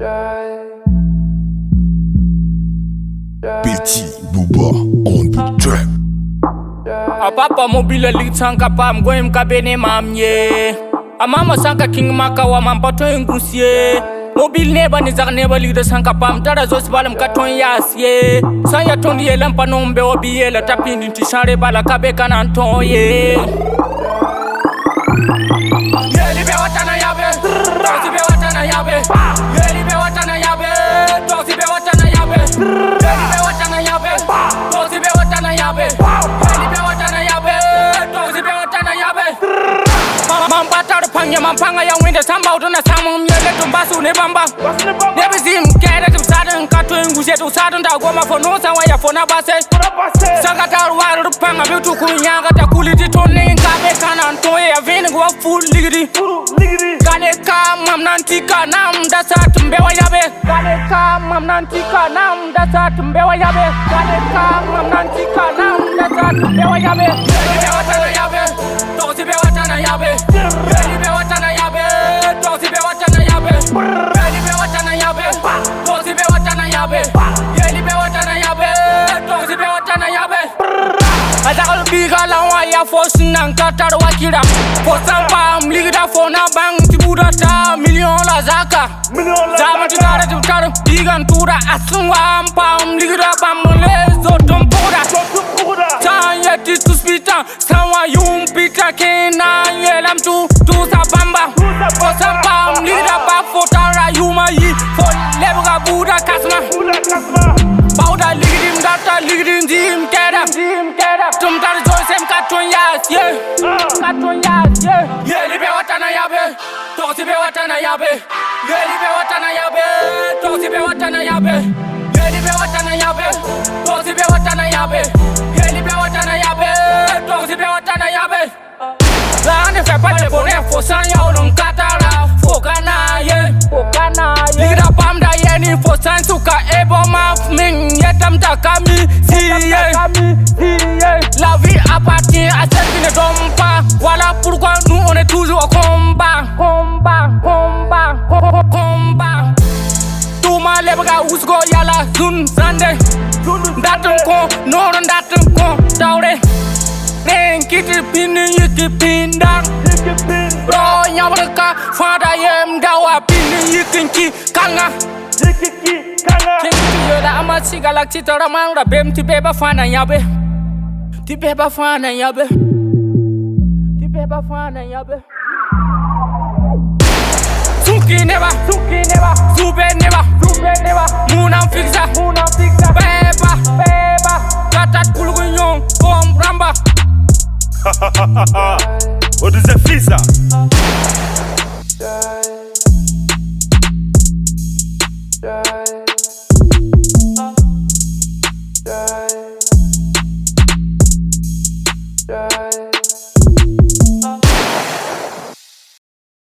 Petit Booba on the track. A papa mobile litsanka pam goim kabene mamye. A mama sanka king maka wa mampato ngusie. Mobile neba ni zak neba lida sanka pam tada zos balam katon yasye. Sanya tondi yelam panombe obiye la tapindi tishare bala kabe kanan tonye. Yeli be watana yabe, tosi be watana yabe. Yeli be watana yabe, tosi be watana yabe. Yeli be watana yabe, tosi be watana yabe. Yeli be watana yabe, tosi be watana yabe. Mampata panya mampanga ya winde samba utuna samu mnyele tumbasu ne bamba. Never zim kere tumsada nkatu ngushe tusada ndagoma fono sawa ya fona base. Sakata waru panga bitu kunyanga takuli titone ngabe kana ntoye ya vini kwa full ligidi. Kale kam nantika nam dasa tumbewa yabe. Kale kam nantika nam dasa tumbewa yabe. Kale kam nantika nam dasa tumbewa yabe. Yeli be watana yabe, tosi be watana yabe. Yeli be watana yabe, tosi be watana yabe. Yeli be watana yabe, tosi be watana yabe. Yeli be watana yabe, tosi be watana yabe. Azakal biga lawa ya fosnan katar wakira. Fosam ligida fona bang tibuda ta million la zaka. Zama titara titara bigan tura asungwa pam ligida bamule zotom pura. Tanya titu spita sawa yumpita kena yelam tu sabamba. Fosam ligida ba fotara yuma yi fol lebga buda kasma. Bauda ligidim data ligidim dim keda. Tum tar joysem katon yas yeah. Katon yas yeah. Yeli be watana yabe, tosi be watana yabe. Yeli be watana yabe, tosi be watana yabe. Yeli be watana yabe, tosi be watana yabe. Yeli be watana yabe, tosi be watana yabe. Lande fe pale bone fo san ya olon katara fokana ye. Ligira pam da yeni fo san suka ebo maf min yetam takami siye. La vie appartient à celle qui ne donne pas. Voilà pourquoi nous on est toujours au combat. Tuma lebga usgo yala zun zande. Datum ko noron datum ko daure. Ren kiti pini yiki pindang. Bro nyabraka fada yem dawa pini yikinki kanga. Kinki yola amasi galaxy toramang da bem ti beba fana yabe. Ti beba fana yabe. Ti beba fana yabe. Suki neba, sube neba. Munam fixa, beba. Katat kulugunyon, bom ramba. What is the visa? Die.